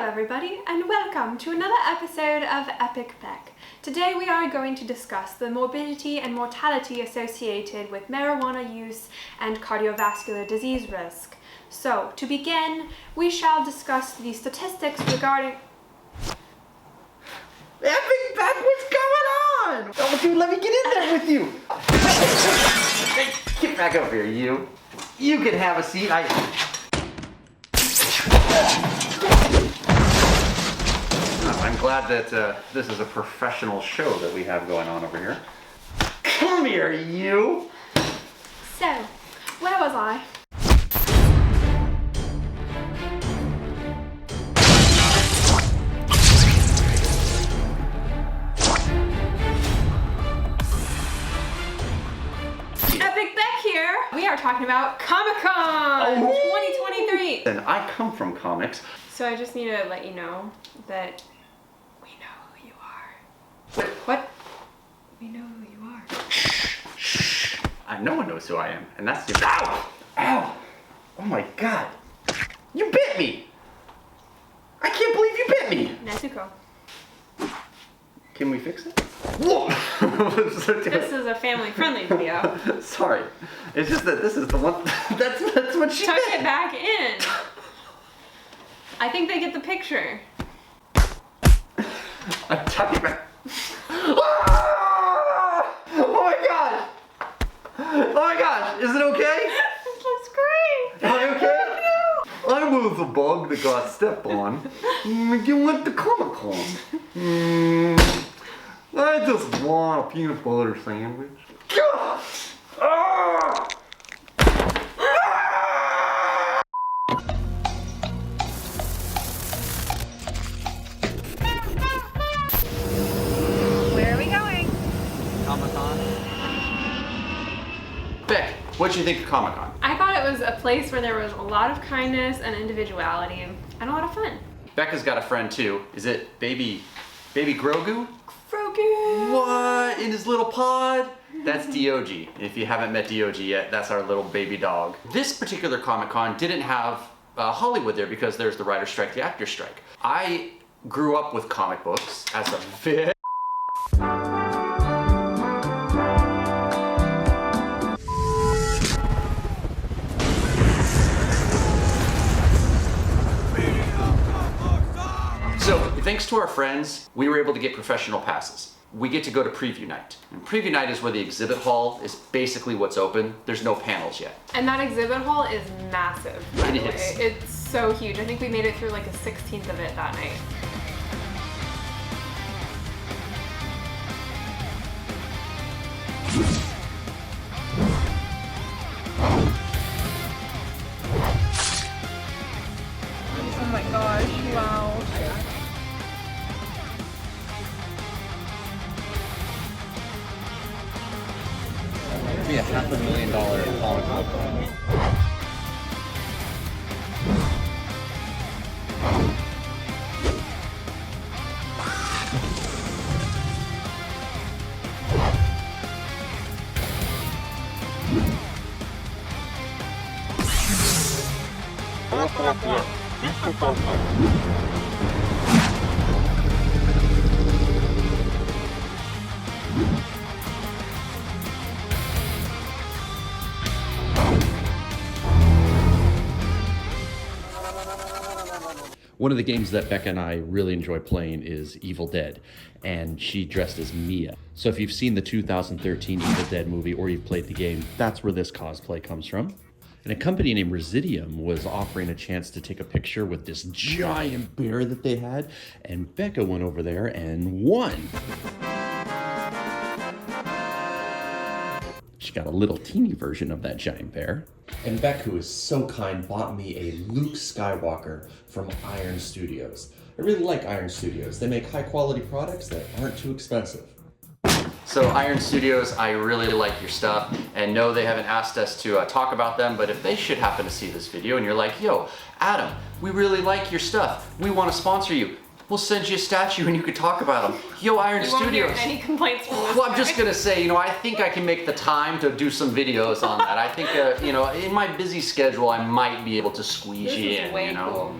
everybody, and welcome to another episode of Epic Beck. Today we are going to discuss the morbidity and mortality associated with marijuana use and cardiovascular disease risk. So, to begin, we shall discuss the statistics regarding... Epic Beck, what's going on? Oh, dude, let me get in there with you. Hey, get back over here, you. You can have a seat. I'm glad that this is a professional show that we have going on over here. Come here, you! So, where was I? Epic Beck here! We are talking about ComicCon 2023! And I come from comics. So I just need to let you know that we know who you are. What? We know who you are. Shh. No one knows who I am, and that's the... Ow! Ow! Oh my god. You bit me! I can't believe you bit me! Nezuko. Can we fix it? Whoa! This is a family-friendly video. Sorry. It's just that this is the one... That's what she Tuck did. it back in. I think they get the picture. I'm tucking back. Ah! Oh my god! Oh my gosh! Is it okay? This looks great. Am I okay? I was the bug that got stepped on. You went to ComicCon. I just want a peanut butter sandwich. Ah! Where are we going? Comic-Con. Beck, what'd you think of Comic-Con? I thought it was a place where there was a lot of kindness and individuality and a lot of fun. Becca's got a friend too. Is it baby Grou? Frogu! What? In his little pod? That's DOG. If you haven't met DOG yet, that's our little baby dog. This particular Comic-Con didn't have Hollywood there because there's the writer's strike, the actor's strike. I grew up with comic books as a very... So, thanks to our friends, we were able to get professional passes. We get to go to preview night. And preview night is where the exhibit hall is basically what's open. There's no panels yet. And that exhibit hall is massive, by the way. is. It's so huge. I think we made it through like a 16th of it that night. Oh my gosh, wow. Be a $500,000 comic book. One of the games that Becca and I really enjoy playing is Evil Dead, and she dressed as Mia. So if you've seen the 2013 Evil Dead movie or you've played the game, that's where this cosplay comes from. And a company named Residiuum was offering a chance to take a picture with this giant bear that they had, and Becca went over there and won. She got a little teeny version of that giant bear. And Beck, who is so kind, bought me a Luke Skywalker from Iron Studios. I really like Iron Studios. They make high quality products that aren't too expensive. So Iron Studios, I really like your stuff, and no, they haven't asked us to talk about them, but if they should happen to see this video and you're like, yo, Adam, we really like your stuff, we want to sponsor you, we'll send you a statue and you can talk about them. Yo, Iron You Studios. won't hear any complaints from this Well, I'm guy. just gonna say, I think I can make the time to do some videos on that. I think, in my busy schedule, I might be able to squeeze This you is in, way cool.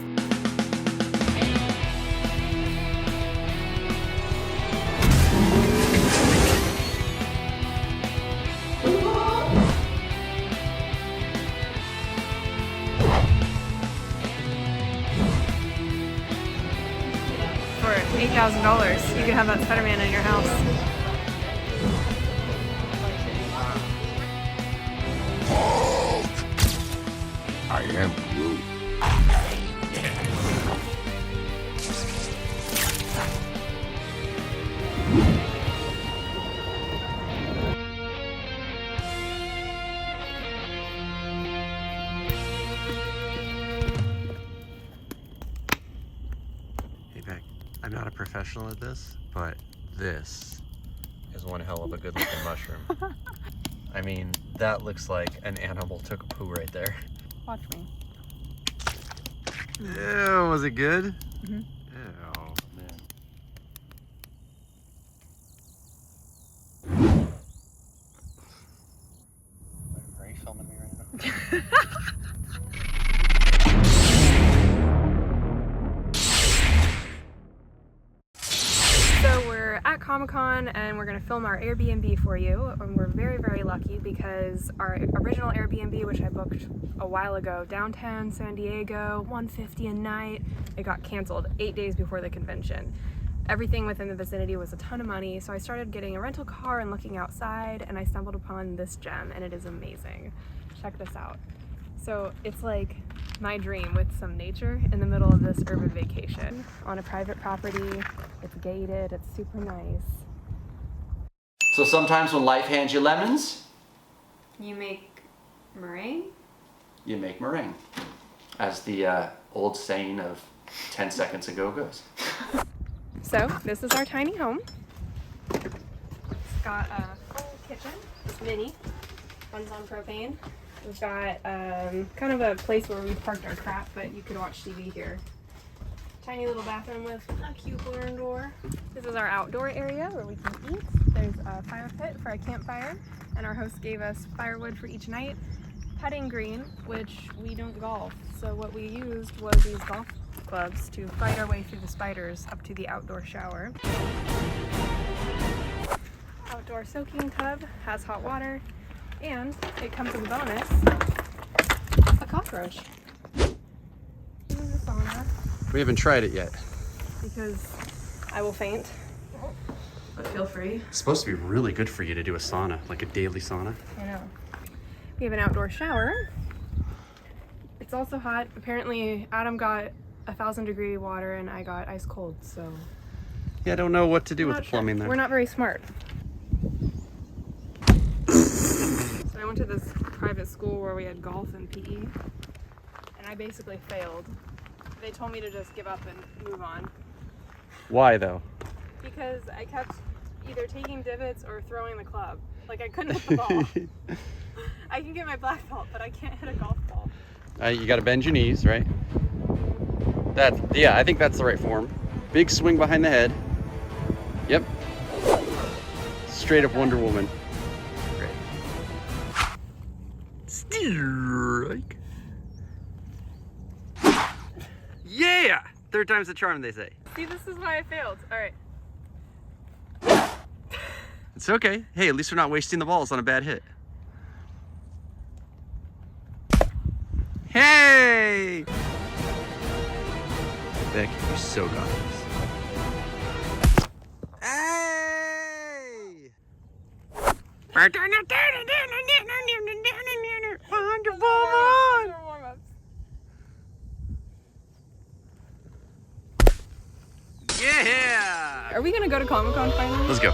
for $8,000. You could have that Spider-Man in your house. I am Grou. Hey, Beck, I'm not a professional at this, but this is one hell of a good looking mushroom. I mean, that looks like an animal took a poo right there. Watch me. Ew, was it good? Mm-hmm. Ew, man. Are you filming me right now? So we're at ComicCon and we're going to film our Airbnb for you, and we're very, very lucky because our original Airbnb, which I booked a while ago, downtown San Diego, $150 a night, it got canceled 8 days before the convention. Everything within the vicinity was a ton of money, so I started getting a rental car and looking outside, and I stumbled upon this gem, and it is amazing. Check this out. So it's like my dream with some nature in the middle of this urban vacation on a private property. It's gated, it's super nice. So sometimes when life hands you lemons, You make meringue? you make meringue, as the old saying of 10 seconds ago goes. So this is our tiny home. It's got a full kitchen. It's mini, runs on propane. We've got kind of a place where we parked our crap, but you could watch TV here. Tiny little bathroom with a cute barn door. This is our outdoor area where we can eat. There's a fire pit for a campfire, and our host gave us firewood for each night. Putting green, which we don't golf, so what we used was these golf clubs to fight our way through the spiders up to the outdoor shower. Outdoor soaking tub, has hot water, and it comes with a bonus, a cockroach. This is a sauna, We haven't tried it yet. because I will faint, but feel free. It's supposed to be really good for you to do a sauna, like a daily sauna. I know. We have an outdoor shower. It's also hot. Apparently Adam got 1,000-degree water and I got ice cold, so. Yeah, I don't know what to do I'm with not the plumbing sure. there. We're not very smart. So I went to this private school where we had golf and PE, and I basically failed. They told me to just give up and move on Why though? because I kept either taking divots or throwing the club. Like I couldn't hit the ball. I can get my black belt, but I can't hit a golf ball. You gotta bend your knees, right? Yeah, I think that's the right form. Big swing behind the head. Yep. Straight up Wonder Woman. Great. Strike. Yeah! Third time's the charm, they say. See, this is why I failed. All right. It's okay. Hey, at least we're not wasting the balls on a bad hit. Hey! Beck, you so got this. Hey! Wonderful one! Yeah! Are we gonna go to ComicCon finally? Let's go.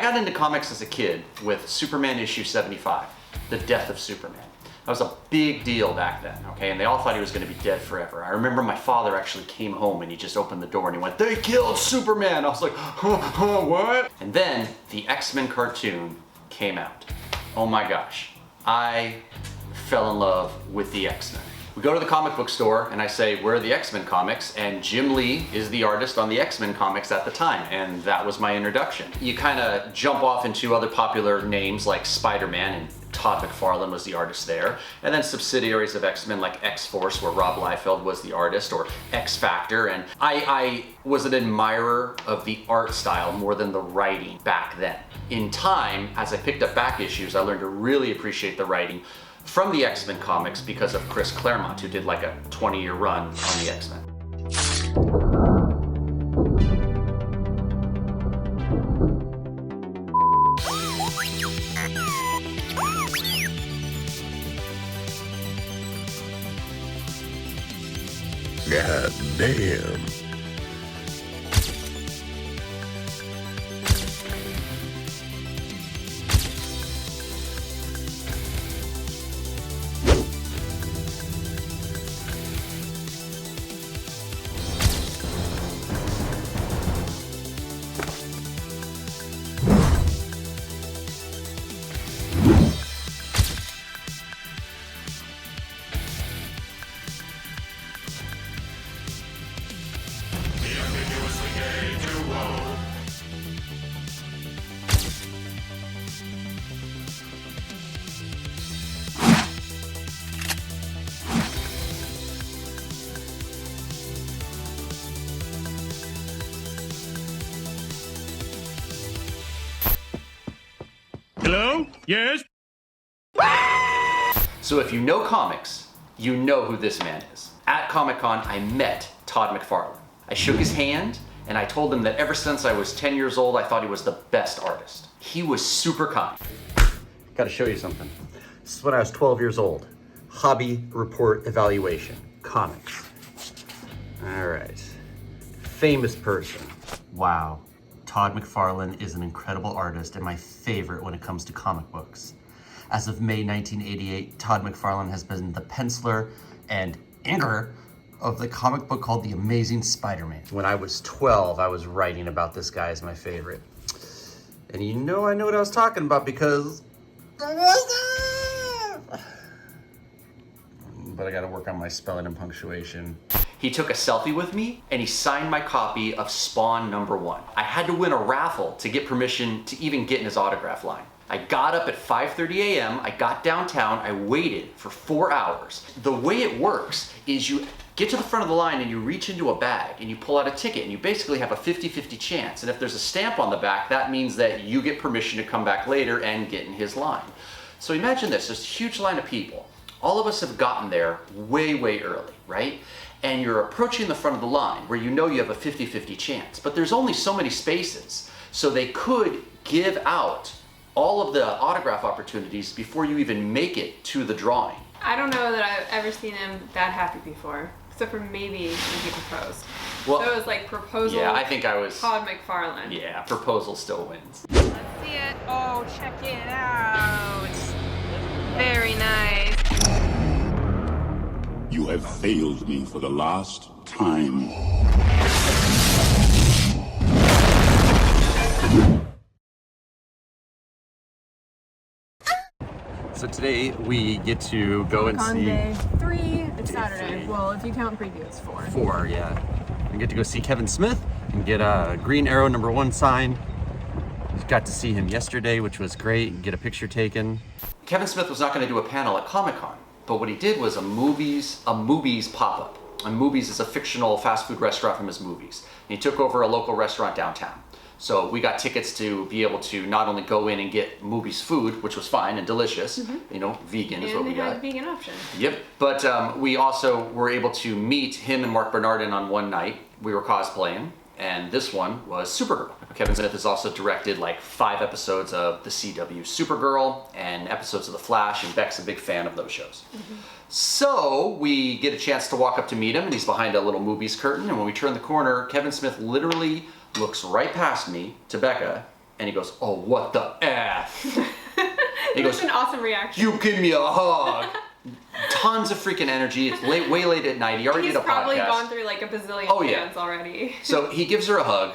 got into comics as a kid with Superman issue 75, the death of Superman. That was a big deal back then, okay? And they all thought he was gonna be dead forever. I remember my father actually came home and he just opened the door and he went, "They killed Superman!" I was like, what? And then the X-Men cartoon came out. Oh my gosh, I fell in love with the X-Men. We go to the comic book store and I say, "Where are the X-Men comics?" And Jim Lee is the artist on the X-Men comics at the time, and that was my introduction. You kind of jump off into other popular names like Spider-Man, and Todd McFarland was the artist there, and then subsidiaries of X-Men like X-Force, where Rob Liefeld was the artist, or X-Factor, and I was an admirer of the art style more than the writing back then. In time, as I picked up back issues, I learned to really appreciate the writing from the X-Men comics because of Chris Claremont, who did like a 20-year run on the X-Men. God damn. Hello? Yes? So if you know comics, you know who this man is. At ComicCon, I met Todd McFarland. I shook his hand and I told him that ever since I was 10 years old, I thought he was the best artist. He was super kind. Gotta show you something. This is when I was 12 years old. Hobby report evaluation, comics. All right, famous person. Wow, Todd McFarland is an incredible artist and my favorite when it comes to comic books. As of May 1988, Todd McFarland has been the penciler and inker of the comic book called The Amazing Spider-Man. When I was 12, I was writing about this guy as my favorite. And you know I know what I was talking about because... But I gotta work on my spelling and punctuation. He took a selfie with me and he signed my copy of Spawn #1. I had to win a raffle to get permission to even get in his autograph line. I got up at 5:30 a.m., I got downtown, I waited for 4 hours. The way it works is you get to the front of the line and you reach into a bag and you pull out a ticket and you basically have a 50-50 chance. And if there's a stamp on the back, that means that you get permission to come back later and get in his line. So imagine this, there's a huge line of people. All of us have gotten there way, way early, right? And you're approaching the front of the line where you know you have a 50-50 chance, but there's only so many spaces. So they could give out all of the autograph opportunities before you even make it to the drawing. I don't know that I've ever seen him that happy before, except for maybe when he proposed. Well, so it was like proposal. Yeah, I think I was. Todd McFarland. Yeah, proposal still wins. Let's see it. Oh, check it out. Very nice. You have failed me for the last time. So today we get to go and Con see day 3. It's Day Saturday. 3. Well, if you count preview, it's 4. 4, yeah. We get to go see Kevin Smith and get a Green Arrow #1 sign. Got to see him yesterday, which was great, and get a picture taken. Kevin Smith was not going to do a panel at ComicCon, but what he did was a Mooby's pop-up. And Mooby's is a fictional fast food restaurant from his movies. And he took over a local restaurant downtown. So we got tickets to be able to not only go in and get Mooby's food, which was fine and delicious, you know, vegan is what we got. And they had a vegan option. Yep, but we also were able to meet him and Marc Bernardin on one night. We were cosplaying, and this one was Supergirl. Kevin Smith has also directed like 5 episodes of the CW Supergirl and episodes of The Flash, and Beck's a big fan of those shows. So we get a chance to walk up to meet him, and he's behind a little Mooby's curtain, and when we turn the corner, Kevin Smith literally looks right past me to Becca And he goes, oh, what the F? He That's goes, an awesome reaction. you give me a hug. Tons of freaking energy. It's way late at night. He already did a podcast. He's probably gone through like a bazillion cans already. So he gives her a hug,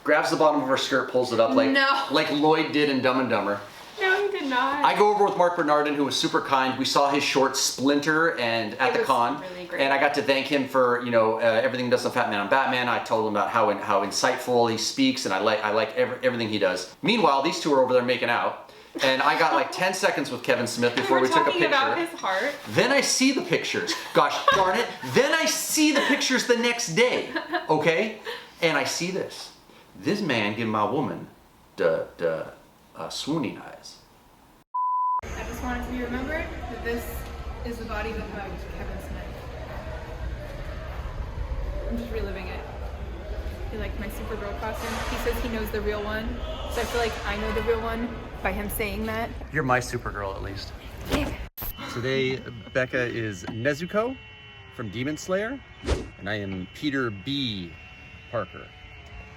grabs the bottom of her skirt, pulls it up like Lloyd did in Dumb and Dumber. No, he did not. I go over with Marc Bernardin, who was super kind. We saw his short Splinter at the con, really great. and I got to thank him for everything he does on Fatman on Batman. I told him about how insightful he speaks, and I like everything he does. Meanwhile, these two are over there making out, and I got like 10 seconds with Kevin Smith before we took a picture. About his heart. Then I see the pictures. Gosh darn it! Then I see the pictures the next day. Okay, and I see this. This man giving my woman the swooning eyes. I just want it to be remembered that this is the body that hugged Kevin Smith. I'm just reliving it. He liked my Supergirl costume. He says he knows the real one, so I feel like I know the real one by him saying that. You're my Supergirl, at least. Today, Becca is Nezuko from Demon Slayer, and I am Peter B. Parker,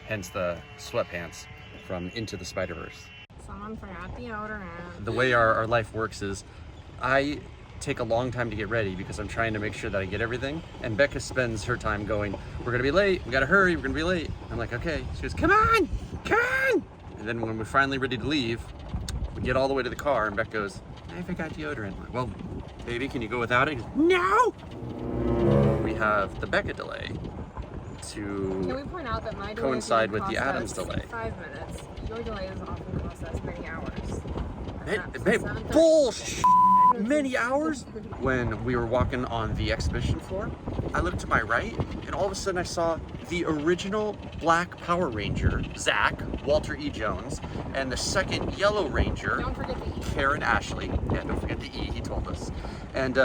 hence the sweatpants from Into the Spider-Verse. Someone forgot the deodorant. The way our life works is I take a long time to get ready because I'm trying to make sure that I get everything, and Becca spends her time going, we're gonna be late, we gotta hurry, we're gonna be late. I'm like, okay. She goes, come on! And then when we're finally ready to leave, we get all the way to the car, and Becca goes, I forgot deodorant. I'm like, well, baby, can you go without it? Goes, no! We have the Becca delay Can we to point out that my delay coincide can with the cost Adams us delay. 5 minutes. Your delay is often cost us many hours. Babe, bullshit! Many hours? When we were walking on the exhibition floor, I looked to my right, and all of a sudden I saw the original Black Power Ranger, Zach, Walter E. Jones, and the second Yellow Ranger, Don't forget the E. Karen Ashley. Yeah, don't forget the E, he told us. And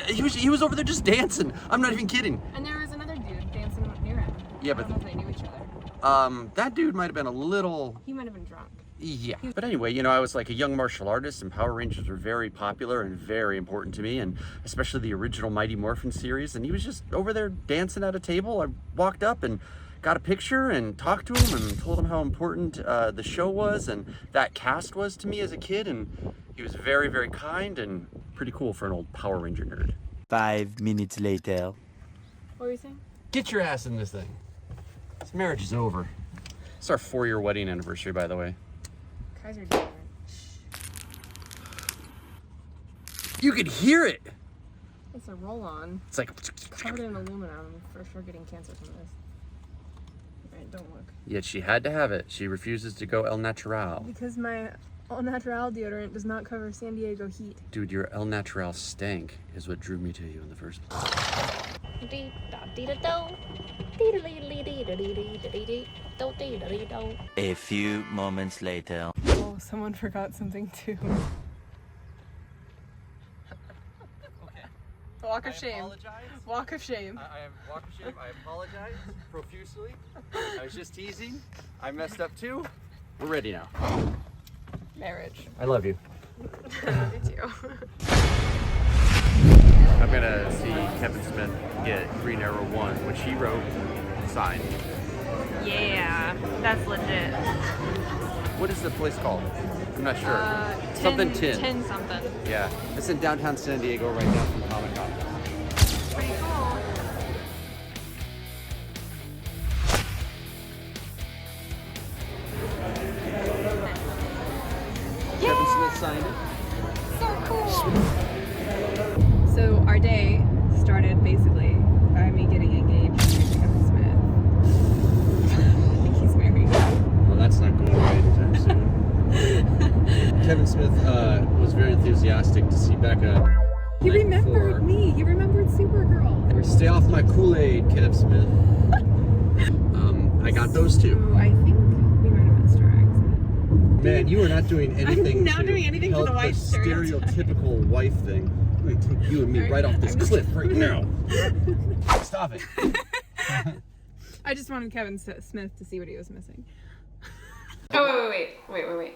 he was over there just dancing. I'm not even kidding. And there was another dude dancing near him. Yeah, I don't know if they knew each other. That dude might have been a little... He might have been drunk. Yeah, but anyway, I was like a young martial artist, and Power Rangers were very popular and very important to me, and especially the original Mighty Morphin series, and he was just over there dancing at a table. I walked up and got a picture and talked to him and told him how important the show was and that cast was to me as a kid, and he was very, very kind and pretty cool for an old Power Ranger nerd. 5 minutes later. What were you saying? Get your ass in this thing. This marriage is over. It's our 4-year wedding anniversary, by the way. Kaiser different. You could hear it. It's a roll-on. It's like... Covered in aluminum. For sure getting cancer from this. Alright, don't look. Yet she had to have it. She refuses to go El Natural. Because my All Natural deodorant does not cover San Diego heat. Dude, your El Natural stank is what drew me to you in the first place. A few moments later. Oh, someone forgot something too. Walk of shame. Walk of shame. I have walk of shame. I apologize profusely. I was just teasing. I messed up too. We're ready now. Marriage. I love you. Me too. I'm gonna see Kevin Smith get Green Arrow 1, which he wrote, signed. Yeah, that's legit. What is the place called? I'm not sure. Something Tin. Tin something. Yeah, it's in downtown San Diego right now from ComicCon. Pretty cool. Kevin Smith signed it. So cool. So our day started basically by me getting engaged to Kevin Smith. I think he's married. Well, that's not going away anytime soon. Kevin Smith was very enthusiastic to see Becca. He remembered me. He remembered Supergirl. Stay off my Kool-Aid, Kev Smith. I got those two. So I think we might have missed our exit. Man, you are not doing anything. I'm not doing anything for the wife stereotype. stereotypical wife thing. I'm gonna take you and me right off this cliff right now. Stop it. I just wanted Kevin Smith to see what he was missing. Oh, wait.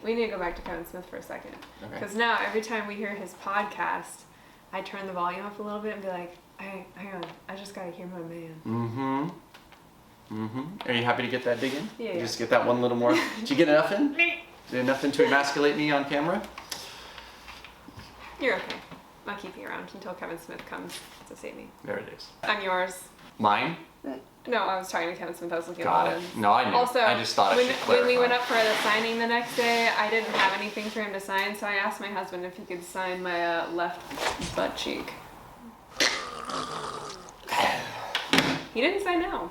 We need to go back to Kevin Smith for a second. Okay. Because now every time we hear his podcast, I turn the volume up a little bit and be like, hey, hang on, I just gotta hear my man. Are you happy to get that dig in? Yeah. Just get that one little more. Did you get enough in? Nothing to emasculate me on camera? You're okay. I'll keep you around until Kevin Smith comes to save me. There it is. I'm yours. Mine? No, I was talking to Kevin Smith. I was looking Got at it. his. No, I knew. Also, I just thought I should when we clarify. went up for the signing the next day, I didn't have anything for him to sign, so I asked my husband if he could sign my left butt cheek. He didn't say no.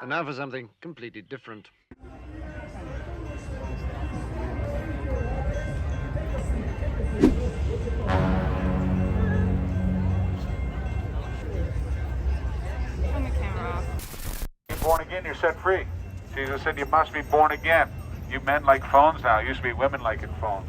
And now for something completely different. Turn the camera off. You're born again, you're set free. Jesus said you must be born again. You men like phones now. Used to be women liking phones.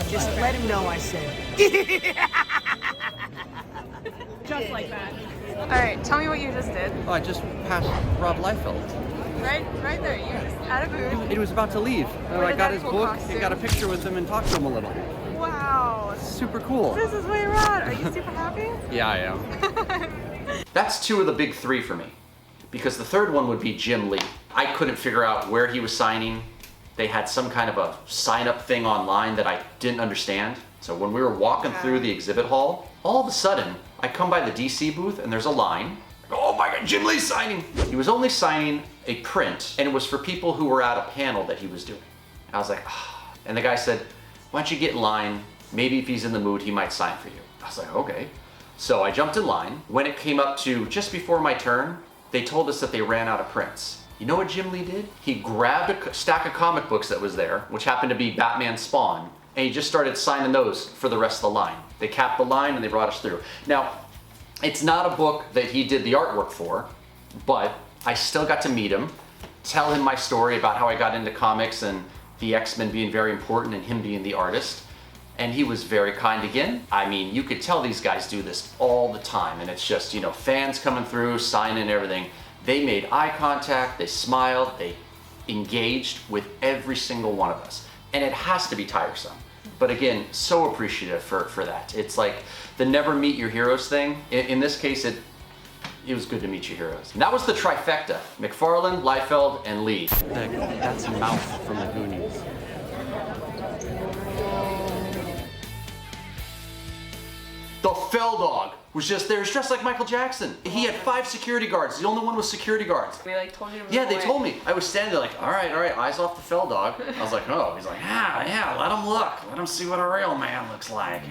Just let him know I said. Just like that. All right, tell me what you just did. Oh, I just passed Rob Liefeld. Right there. You just at a booth. He was about to leave. Where I did got that his cool book costume? and got a picture with him and talked to him a little. Wow. Super cool. This is way rad. Are you super happy? Yeah, I am. That's two of the big three for me. Because the third one would be Jim Lee. I couldn't figure out where he was signing. They had some kind of a sign-up thing online that I didn't understand. So when we were walking through the exhibit hall, all of a sudden, I come by the DC booth and there's a line. I go, oh my God, Jim Lee's signing. He was only signing a print, and it was for people who were at a panel that he was doing. I was like, ah. And the guy said, why don't you get in line? Maybe if he's in the mood, he might sign for you. I was like, okay. So I jumped in line. When it came up to just before my turn, they told us that they ran out of prints. You know what Jim Lee did? He grabbed a stack of comic books that was there, which happened to be Batman Spawn, and he just started signing those for the rest of the line. They capped the line and they brought us through. Now, it's not a book that he did the artwork for, but I still got to meet him, tell him my story about how I got into comics and the X-Men being very important and him being the artist. And he was very kind again. I mean, you could tell these guys do this all the time, and it's just, you know, fans coming through, signing everything. They made eye contact, they smiled, they engaged with every single one of us. And it has to be tiresome. But again, so appreciative for that. It's like the never meet your heroes thing. In this case, it was good to meet your heroes. And that was the trifecta: McFarland, Liefeld, and Lee. That's Mouth from the Goonies. The Fell Dog was just there. He was dressed like Michael Jackson. He had 5 security guards. The only one was security guards. We like told you to move Yeah, they away. told me. I was standing there like, all right, eyes off the Fell Dog. I was like, oh. He's like, yeah, let him look. Let him see what a real man looks like.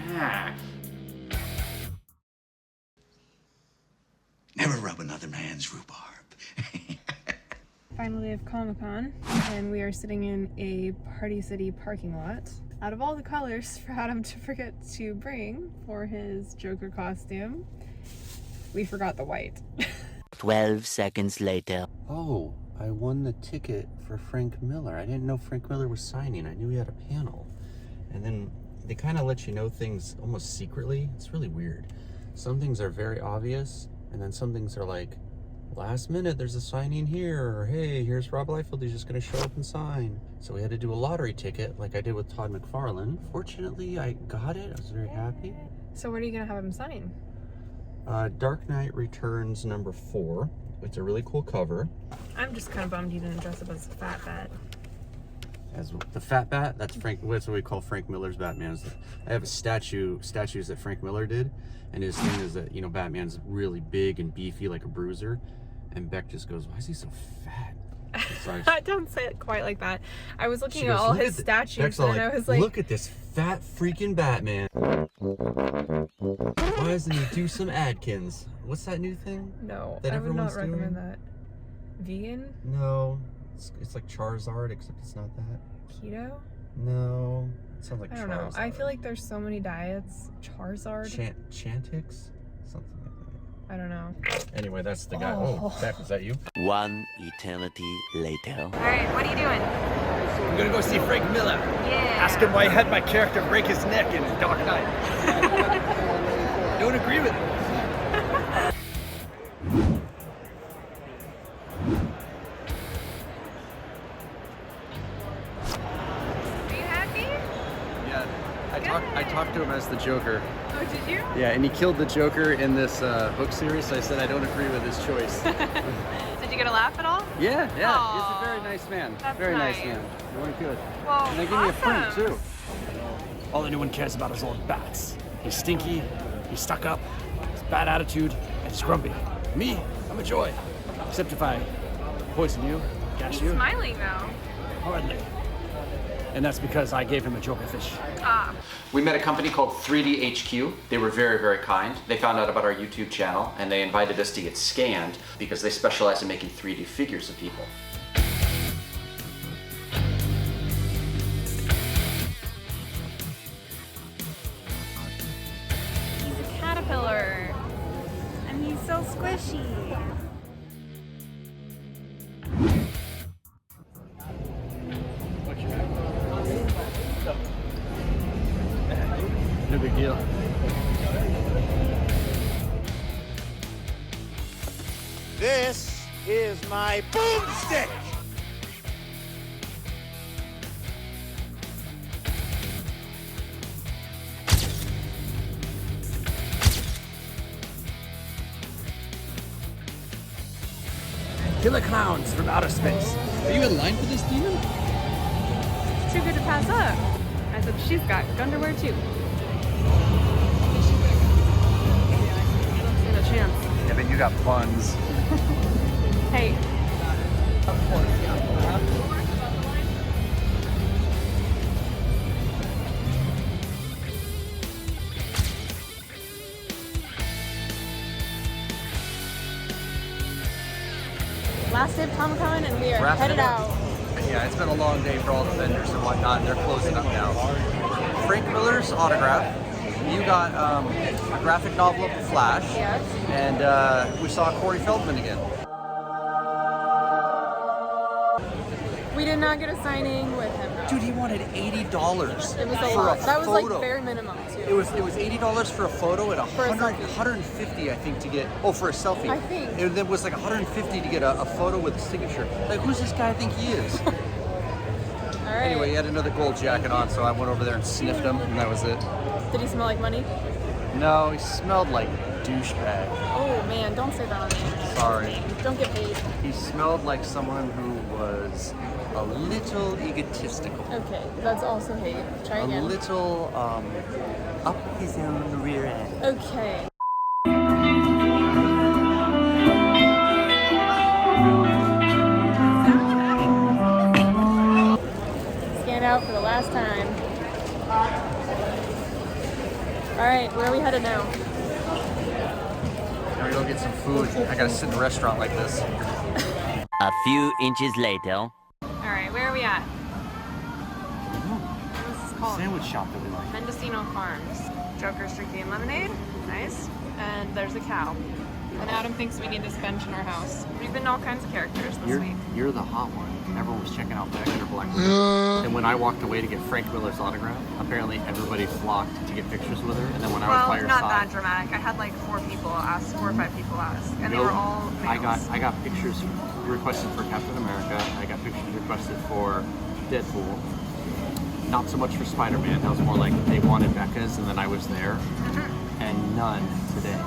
Never rub another man's rhubarb. Final day of ComicCon, and we are sitting in a Party City parking lot. Out of all the colors for Adam to forget to bring for his Joker costume, we forgot the white. 12 seconds later. Oh, I won the ticket for Frank Miller. I didn't know Frank Miller was signing. I knew he had a panel. And then they kind of let you know things almost secretly. It's really weird. Some things are very obvious, and then some things are like, last minute, there's a signing here, or hey, here's Rob Liefeld, he's just gonna show up and sign. So we had to do a lottery ticket like I did with Todd McFarland. Fortunately, I got it. I was very happy. So what are you gonna have him sign? Dark Knight Returns #4. It's a really cool cover. I'm just kind of bummed you didn't dress up as a Fat Bat. As the Fat Bat, that's what we call Frank Miller's Batman. I have a statues that Frank Miller did, and his thing is that, you know, Batman's really big and beefy like a bruiser, and Beck just goes, why is he so fat? I don't say it quite like that. I was looking She at goes, all "Look his at statues Beck's all and I was like, look at this fat freaking Batman. Why doesn't he do some Adkins? What's that new thing? no, that I would not everyone's recommend doing? that. Vegan? No, it's like Charizard, except it's not that. Keto? No. Sounds like I don't know. I feel like there's so many diets. Charizard. Chantix? Something like that. I don't know. Anyway, that's the guy. Oh, Beck, was that you? One eternity later. Alright, what are you doing? I'm gonna go see Frank Miller. Yeah. Ask him why he had my character break his neck in Dark Knight. Don't agree with him. Are you happy? Yeah, I talked to him as the Joker. Oh, did you? Yeah, and he killed the Joker in this book series, so I said I don't agree with his choice. Did you get a laugh at all? Yeah, Aww. he's a very nice man. That's very nice nice. man. Really good. Well, And they gave me a print awesome. too. All anyone cares about is old bats. He's stinky, he's stuck up, he's bad attitude, and he's grumpy. Me, I'm a joy. Except if I poison you, gash He's you, smiling though. hardly. And that's because I gave him a joker fish. Ah. We met a company called 3D HQ. They were very, very kind. They found out about our YouTube channel and they invited us to get scanned because they specialize in making 3D figures of people. He's a caterpillar. And he's so squishy. No big deal. This is my boomstick! Killer clowns from outer space. Are you in line for this demon? It's too good to pass up. I said she's got underwear too. I don't stand a chance. Yeah, but you got buns. Hey. Last day of ComicCon and we are Wrapping headed it up. out. Yeah, it's been a long day for all the vendors and whatnot, and they're closing up now. Frank Miller's autograph. You got a graphic novel of The Flash. Yes. And we saw Corey Feldman again. We did not get a signing with him though. Dude, he wanted $80 It was a for lot. a That was like photo. bare minimum too. It was $80 for a photo and For a selfie. 150 I think to get for a selfie. I think. It was like 150 to get a photo with a signature. Like who's this guy I think he is? All right. Anyway, he had another gold jacket on, so I went over there and sniffed him, and that was it. Did he smell like money? No, he smelled like douchebag. Oh man, don't say that on the internet. Sorry. Don't get paid. He smelled like someone who was a little egotistical. Okay, that's also hate. Try again. A little up his own rear end. Okay. Scan out for the last time. Alright, where are we headed now? Now we go get some food. I gotta sit in a restaurant like this. A few inches later. Alright, where are we at? What's this called? Sandwich shop that we like. Mendocino Farms. Joker's drinking lemonade. Nice. And there's a cow. And Adam thinks we need this bench in our house. We've been all kinds of characters this week. You're the hot one. Everyone was checking out Becca or Black Widow. And when I walked away to get Frank Miller's autograph, apparently everybody flocked to get pictures with her. And then when I was by her not side, that dramatic. I had like 4 or 5 people ask, and they were all males. I got pictures requested for Captain America. I got pictures requested for Deadpool. Not so much for Spider-Man. That was more like they wanted Becca's, and then I was there. And none today.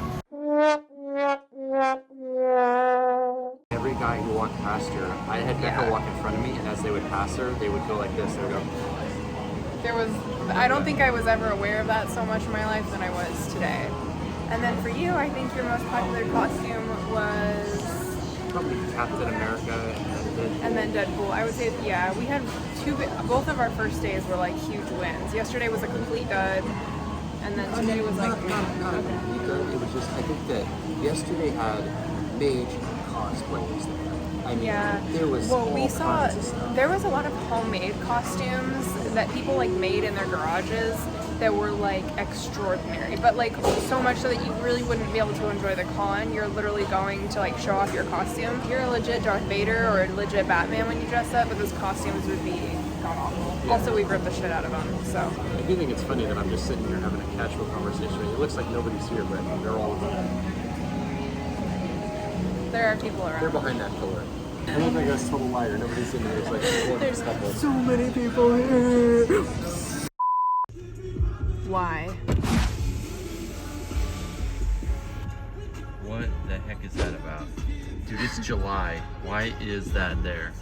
Every guy who walked past her, I had Becca walk in front of me, and as they would pass her, they would go like this. They would go. I don't think I was ever aware of that so much in my life than I was today. And then for you, I think your most popular costume was... Probably Captain America and then Deadpool. I would say, yeah, we had both of our first days were like huge wins. Yesterday was a complete dud, and then today was like... Not a complete dud. It was just, I think that yesterday had mage cosplays. I mean, Yeah. there was Well, we all saw kinds of stuff. there was a lot of homemade costumes that people like made in their garages that were like extraordinary, but like so much so that you really wouldn't be able to enjoy the con. You're literally going to like show off your costume. You're a legit Darth Vader or a legit Batman when you dress up, but those costumes would be god awful. Yeah. Also, we ripped the shit out of them. So I do think it's funny that I'm just sitting here having a casual conversation. It looks like nobody's here, but they're all there are people around. they're behind that pillar. I don't think that's a total liar. Nobody's in there. There's like There's couple. so many people here. Why? What the heck is that about? Dude, it's July. Why is that there?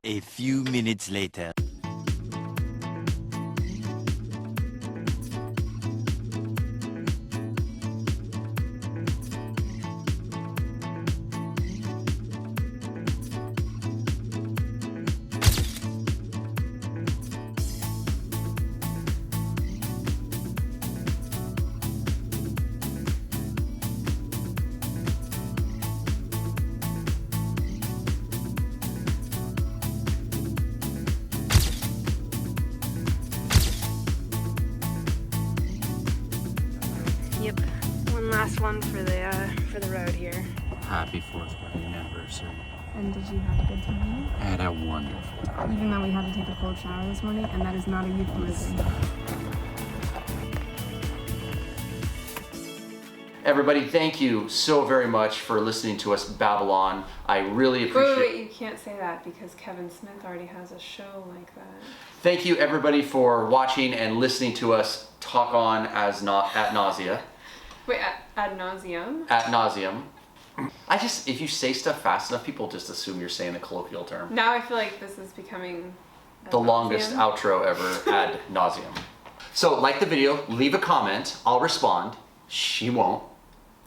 A few minutes later. Yep. One last one for the road here. Happy 4th wedding anniversary. And did you have a good time? I had a wonderful time. Even though we had to take a cold shower this morning, and that is not a euphemism. Everybody, thank you so very much for listening to us babble on. I really appreciate Wait, you can't say that because Kevin Smith already has a show like that. Thank you everybody for watching and listening to us talk on as not at nausea. Wait, ad nauseum? At nauseum. If you say stuff fast enough, people just assume you're saying the colloquial term. Now I feel like this is becoming ad The longest nauseam. outro ever, ad nauseum. So like the video, leave a comment, I'll respond. She won't.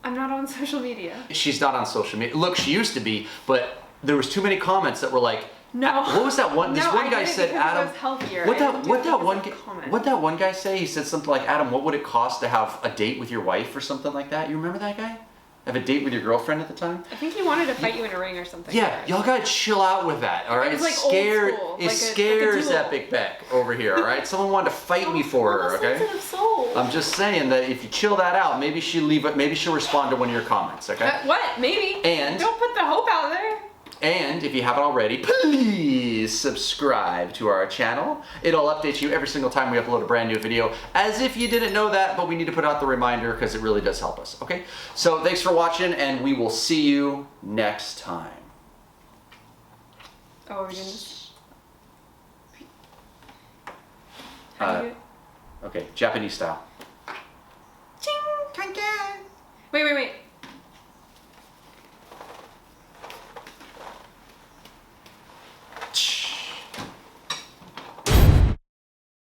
I'm not on social media. She's not on social media. Look, she used to be, but there was too many comments that were like, No. What was that one? This No, one I guy did it said, because Adam. I was healthier. What I that didn't do what it that because one of guy- comment. what that one guy say? He said something like, Adam, what would it cost to have a date with your wife or something like that? You remember that guy? Have a date with your girlfriend at the time? I think he wanted to fight you in a ring or something. Yeah, y'all gotta chill out with that, all right? It was like old school, It like a scares duel. Epic Beck over here, all right? Someone wanted to fight me for her, okay? Sensitive soul. I'm just saying that if you chill that out, maybe she'll respond to one of your comments, okay? What? Maybe. And- Don't put the hope out there. And if you haven't already, please subscribe to our channel. It'll update you every single time we upload a brand new video, as if you didn't know that, but we need to put out the reminder because it really does help us, okay? So thanks for watching, and we will see you next time. Oh, we didn't. How do you do it? Okay, Japanese style. Ching! Wait.